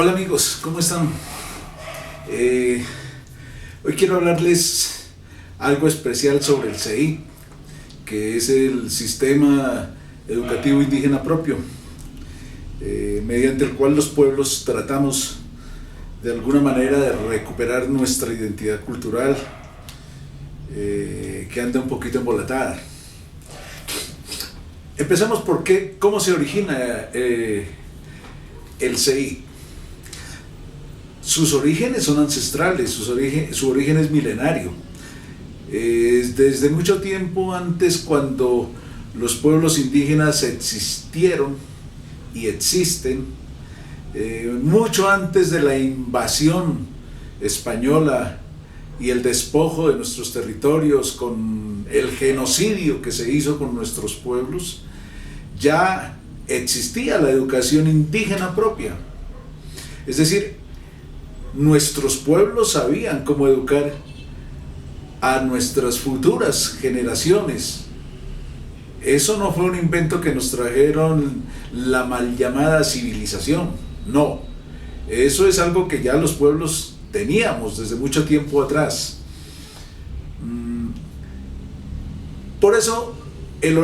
Hola amigos, ¿cómo están? Hoy quiero hablarles algo especial sobre el CEI, que es el Sistema Educativo Indígena Propio, mediante el cual los pueblos tratamos de alguna manera de recuperar nuestra identidad cultural, que anda un poquito embolatada. Empezamos por cómo se origina el CEI. Sus orígenes son ancestrales, su origen es milenario. Desde mucho tiempo antes, cuando los pueblos indígenas existieron y existen, mucho antes de la invasión española y el despojo de nuestros territorios con el genocidio que se hizo con nuestros pueblos, ya existía la educación indígena propia. Es decir, nuestros pueblos sabían cómo educar a nuestras futuras generaciones. Eso no fue un invento que nos trajeron la mal llamada civilización, no. Eso es algo que ya los pueblos teníamos desde mucho tiempo atrás. Por eso,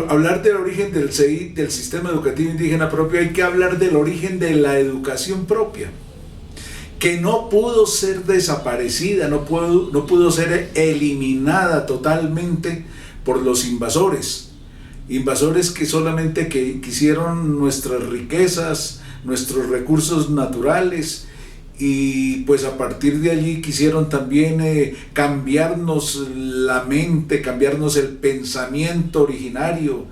hablar del origen del CEI, del Sistema Educativo Indígena Propio, hay que hablar del origen de la educación propia, que no pudo ser desaparecida, no pudo ser eliminada totalmente por los invasores que solamente quisieron nuestras riquezas, nuestros recursos naturales, y pues a partir de allí quisieron también cambiarnos la mente, cambiarnos el pensamiento originario,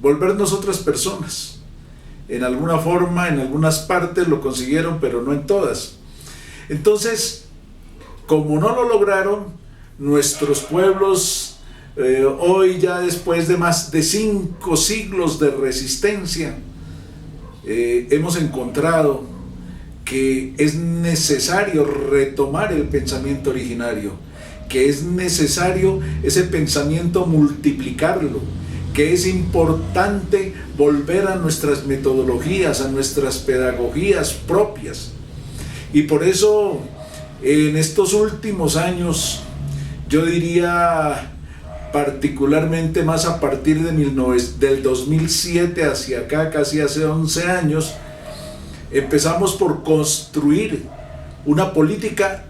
volvernos otras personas. En alguna forma, en algunas partes lo consiguieron, pero no en todas. Entonces, como no lo lograron, nuestros pueblos, hoy ya después de más de 5 siglos de resistencia, hemos encontrado que es necesario retomar el pensamiento originario, que es necesario ese pensamiento multiplicarlo, que es importante volver a nuestras metodologías, a nuestras pedagogías propias. Y por eso, en estos últimos años, yo diría particularmente más a partir del 2007 hacia acá, casi hace 11 años, empezamos por construir una política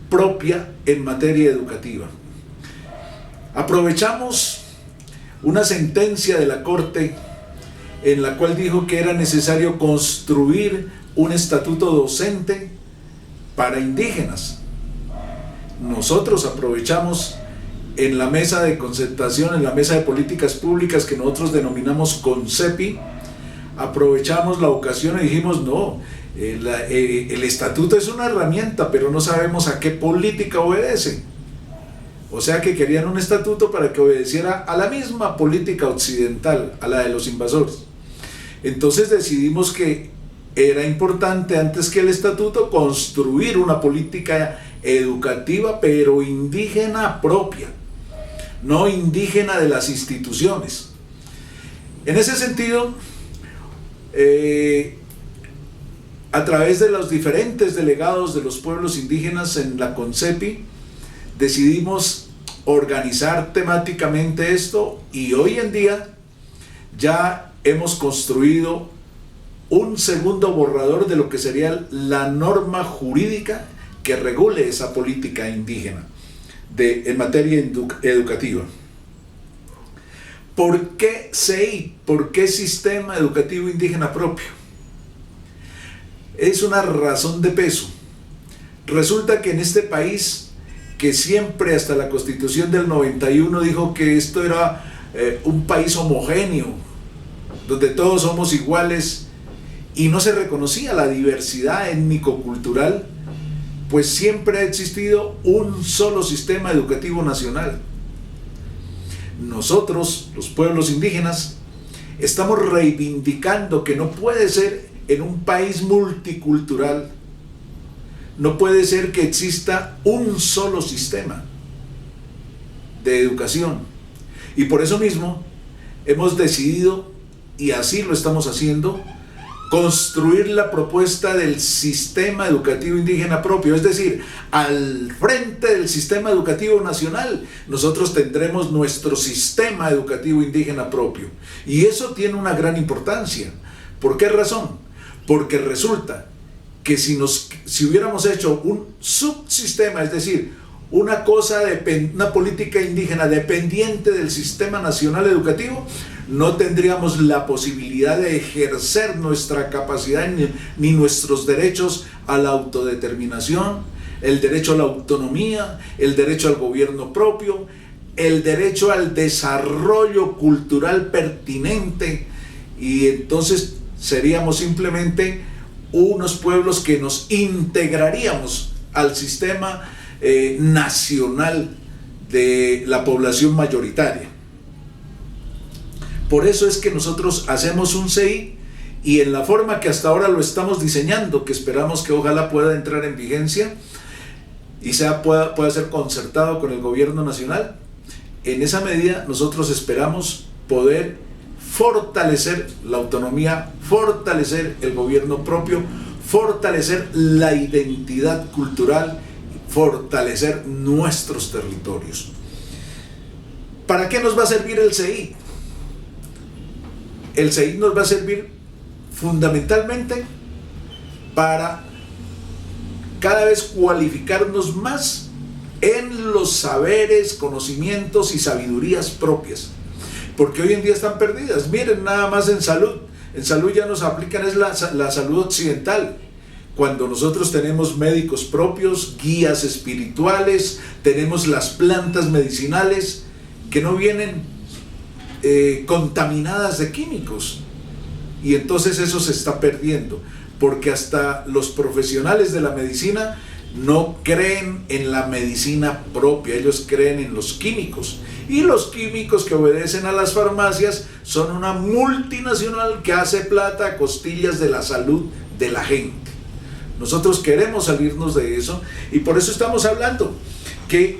propia en materia educativa. Aprovechamos una sentencia de la Corte en la cual dijo que era necesario construir un estatuto docente para indígenas. Nosotros aprovechamos en la mesa de concertación, en la mesa de políticas públicas que nosotros denominamos CONCEPI, aprovechamos la ocasión y dijimos no, el estatuto es una herramienta, pero no sabemos a qué política obedece. O sea que querían un estatuto para que obedeciera a la misma política occidental, a la de los invasores. Entonces decidimos que era importante, antes que el estatuto, construir una política educativa, pero indígena propia, no indígena de las instituciones. En ese sentido, a través de los diferentes delegados de los pueblos indígenas en la CONCEPI, decidimos organizar temáticamente esto, y hoy en día ya hemos construido un segundo borrador de lo que sería la norma jurídica que regule esa política indígena en materia educativa. ¿Por qué CEI? ¿Por qué Sistema Educativo Indígena Propio? Es una razón de peso. Resulta que en este país, que siempre hasta la Constitución del 91 dijo que esto era un país homogéneo, donde todos somos iguales, y no se reconocía la diversidad étnico-cultural, pues siempre ha existido un solo sistema educativo nacional. Nosotros, los pueblos indígenas, estamos reivindicando que no puede ser en un país multicultural, no puede ser que exista un solo sistema de educación. Y por eso mismo hemos decidido, y así lo estamos haciendo, construir la propuesta del sistema educativo indígena propio, es decir, al frente del sistema educativo nacional, nosotros tendremos nuestro sistema educativo indígena propio. Y eso tiene una gran importancia. ¿Por qué razón? Porque resulta que si hubiéramos hecho un subsistema, es decir, una política indígena dependiente del sistema nacional educativo, no tendríamos la posibilidad de ejercer nuestra capacidad ni nuestros derechos a la autodeterminación, el derecho a la autonomía, el derecho al gobierno propio, el derecho al desarrollo cultural pertinente, y entonces seríamos simplemente unos pueblos que nos integraríamos al sistema nacional de la población mayoritaria. Por eso es que nosotros hacemos un CI, y en la forma que hasta ahora lo estamos diseñando, que esperamos que ojalá pueda entrar en vigencia y pueda ser concertado con el gobierno nacional, en esa medida nosotros esperamos poder fortalecer la autonomía, fortalecer el gobierno propio, fortalecer la identidad cultural, fortalecer nuestros territorios. ¿Para qué nos va a servir el CI? El CI nos va a servir fundamentalmente para cada vez cualificarnos más en los saberes, conocimientos y sabidurías propias, porque hoy en día están perdidas. Miren, nada más en salud ya nos aplican es la salud occidental, cuando nosotros tenemos médicos propios, guías espirituales, tenemos las plantas medicinales que no vienen contaminadas de químicos, y entonces eso se está perdiendo, porque hasta los profesionales de la medicina no creen en la medicina propia, ellos creen en los químicos, y los químicos que obedecen a las farmacias son una multinacional que hace plata a costillas de la salud de la gente. Nosotros queremos salirnos de eso, y por eso estamos hablando que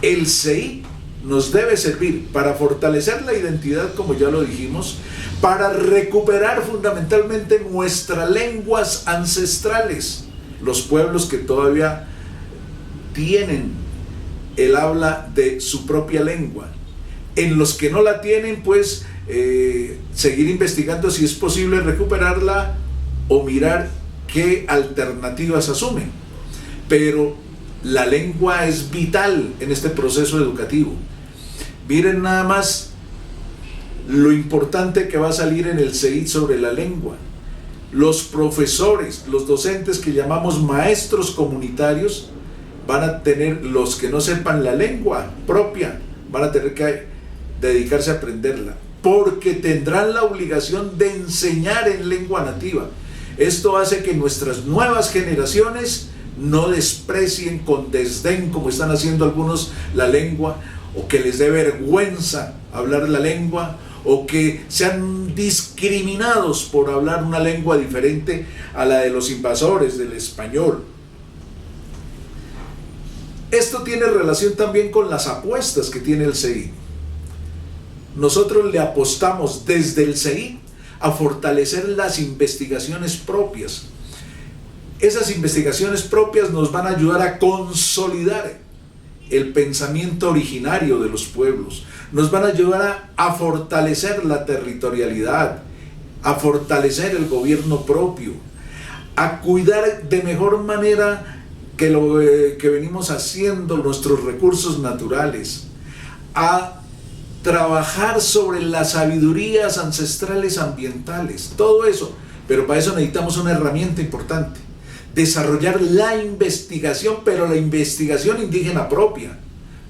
el CI nos debe servir para fortalecer la identidad, como ya lo dijimos, para recuperar fundamentalmente nuestras lenguas ancestrales, los pueblos que todavía tienen el habla de su propia lengua. En los que no la tienen, pues seguir investigando si es posible recuperarla o mirar qué alternativas asumen. Pero la lengua es vital en este proceso educativo. Miren nada más lo importante que va a salir en el CI sobre la lengua. Los profesores, los docentes que llamamos maestros comunitarios, van a tener, los que no sepan la lengua propia, van a tener que dedicarse a aprenderla, porque tendrán la obligación de enseñar en lengua nativa. Esto hace que nuestras nuevas generaciones no desprecien con desdén, como están haciendo algunos, la lengua, o que les dé vergüenza hablar la lengua, o que sean discriminados por hablar una lengua diferente a la de los invasores del español. Esto tiene relación también con las apuestas que tiene el CI. Nosotros le apostamos desde el CI a fortalecer las investigaciones propias. Esas investigaciones propias nos van a ayudar a consolidar el pensamiento originario de los pueblos, nos van a ayudar a fortalecer la territorialidad, a fortalecer el gobierno propio, a cuidar de mejor manera que lo que venimos haciendo nuestros recursos naturales, a trabajar sobre las sabidurías ancestrales ambientales, todo eso. Pero para eso necesitamos una herramienta importante: desarrollar la investigación, pero la investigación indígena propia,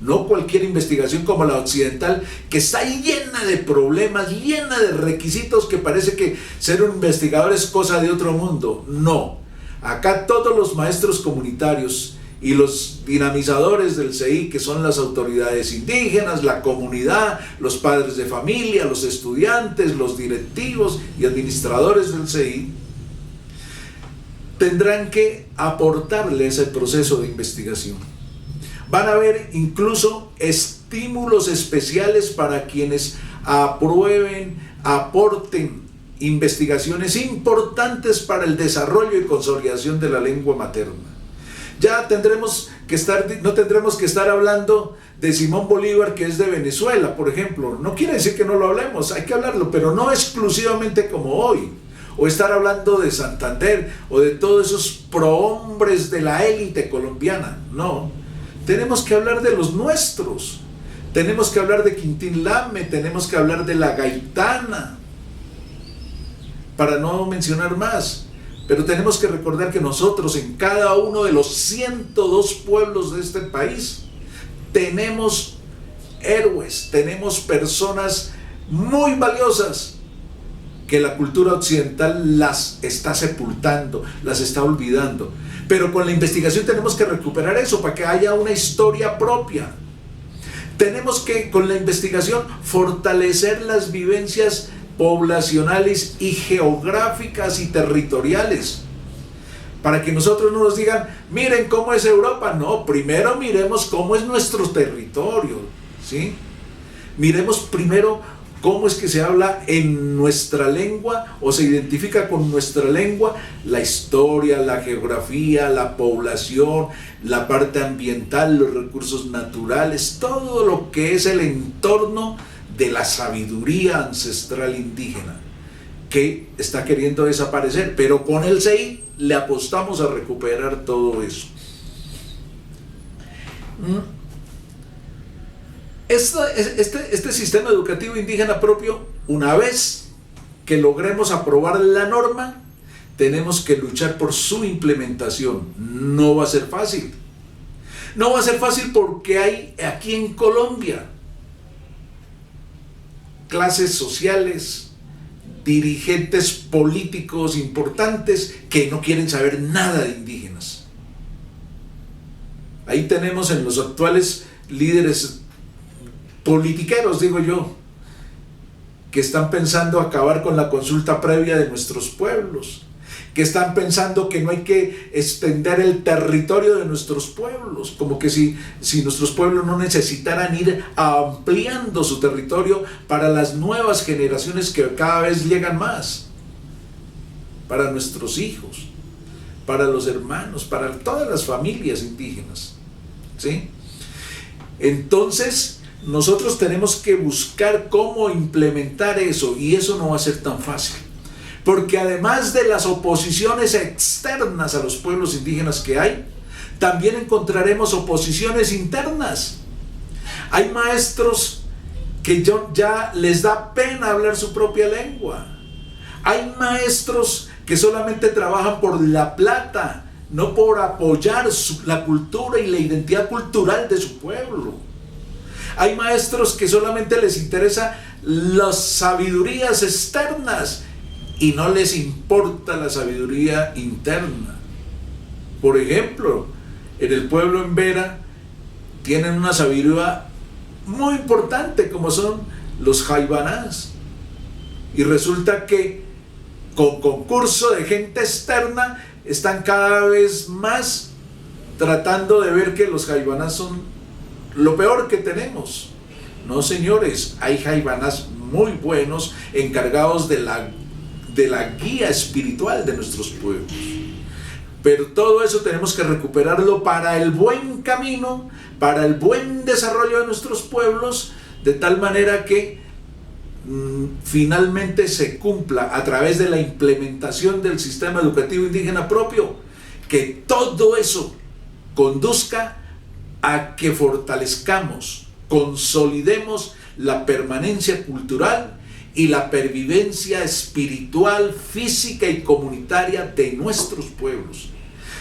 no cualquier investigación como la occidental, que está llena de problemas, llena de requisitos, que parece que ser un investigador es cosa de otro mundo. No, acá todos los maestros comunitarios y los dinamizadores del CI, que son las autoridades indígenas, la comunidad, los padres de familia, los estudiantes, los directivos y administradores del CI, tendrán que aportarle ese proceso de investigación. Van a haber incluso estímulos especiales para quienes aprueben, aporten investigaciones importantes para el desarrollo y consolidación de la lengua materna. Ya no tendremos que estar hablando de Simón Bolívar, que es de Venezuela, por ejemplo. No quiere decir que no lo hablemos, hay que hablarlo, pero no exclusivamente como hoy. O estar hablando de Santander o de todos esos prohombres de la élite colombiana. No, tenemos que hablar de los nuestros. Tenemos que hablar de Quintín Lame, tenemos que hablar de la Gaitana, para no mencionar más. Pero tenemos que recordar que nosotros en cada uno de los 102 pueblos de este país tenemos héroes, tenemos personas muy valiosas que la cultura occidental las está sepultando, las está olvidando. Pero con la investigación tenemos que recuperar eso para que haya una historia propia. Tenemos que, con la investigación, fortalecer las vivencias poblacionales y geográficas y territoriales, para que nosotros no nos digan, miren cómo es Europa. No, primero miremos cómo es nuestro territorio, ¿sí? Miremos primero cómo es que se habla en nuestra lengua o se identifica con nuestra lengua la historia, la geografía, la población, la parte ambiental, los recursos naturales, todo lo que es el entorno de la sabiduría ancestral indígena que está queriendo desaparecer, pero con el CEI le apostamos a recuperar todo eso. Este sistema educativo indígena propio, una vez que logremos aprobar la norma, tenemos que luchar por su implementación. No va a ser fácil. No va a ser fácil porque hay aquí en Colombia clases sociales, dirigentes políticos importantes que no quieren saber nada de indígenas. Ahí tenemos en los actuales líderes politiqueros, digo yo, que están pensando acabar con la consulta previa de nuestros pueblos, que están pensando que no hay que extender el territorio de nuestros pueblos, como que si nuestros pueblos no necesitaran ir ampliando su territorio para las nuevas generaciones que cada vez llegan más, para nuestros hijos, para los hermanos, para todas las familias indígenas, ¿sí? Entonces, nosotros tenemos que buscar cómo implementar eso, y eso no va a ser tan fácil. Porque además de las oposiciones externas a los pueblos indígenas que hay, también encontraremos oposiciones internas. Hay maestros que ya les da pena hablar su propia lengua. Hay maestros que solamente trabajan por la plata, no por apoyar la cultura y la identidad cultural de su pueblo. Hay maestros que solamente les interesa las sabidurías externas y no les importa la sabiduría interna. Por ejemplo, en el pueblo en Vera tienen una sabiduría muy importante, como son los jaibanás, y resulta que con concurso de gente externa están cada vez más tratando de ver que los jaibanás son lo peor que tenemos. No, señores, hay jaibanás muy buenos encargados de la guía espiritual de nuestros pueblos. Pero todo eso tenemos que recuperarlo para el buen camino, para el buen desarrollo de nuestros pueblos, de tal manera que finalmente se cumpla a través de la implementación del sistema educativo indígena propio, que todo eso conduzca a que fortalezcamos, consolidemos la permanencia cultural y la pervivencia espiritual, física y comunitaria de nuestros pueblos.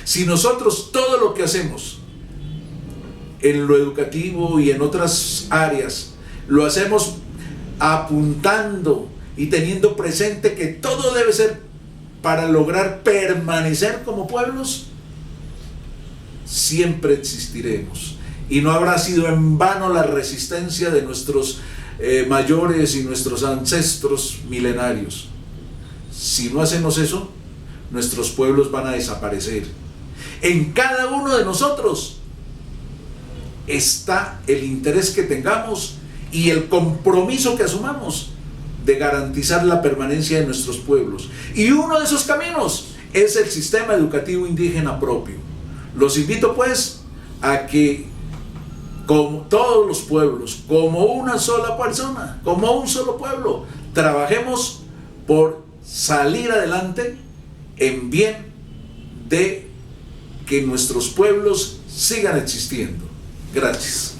Si nosotros todo lo que hacemos en lo educativo y en otras áreas lo hacemos apuntando y teniendo presente que todo debe ser para lograr permanecer como pueblos, siempre existiremos. Y no habrá sido en vano la resistencia de nuestros mayores y nuestros ancestros milenarios. Si no hacemos eso, nuestros pueblos van a desaparecer. En cada uno de nosotros está el interés que tengamos y el compromiso que asumamos de garantizar la permanencia de nuestros pueblos. Y uno de esos caminos es el sistema educativo indígena propio. Los invito pues a que, como todos los pueblos, como una sola persona, como un solo pueblo, trabajemos por salir adelante en bien de que nuestros pueblos sigan existiendo. Gracias.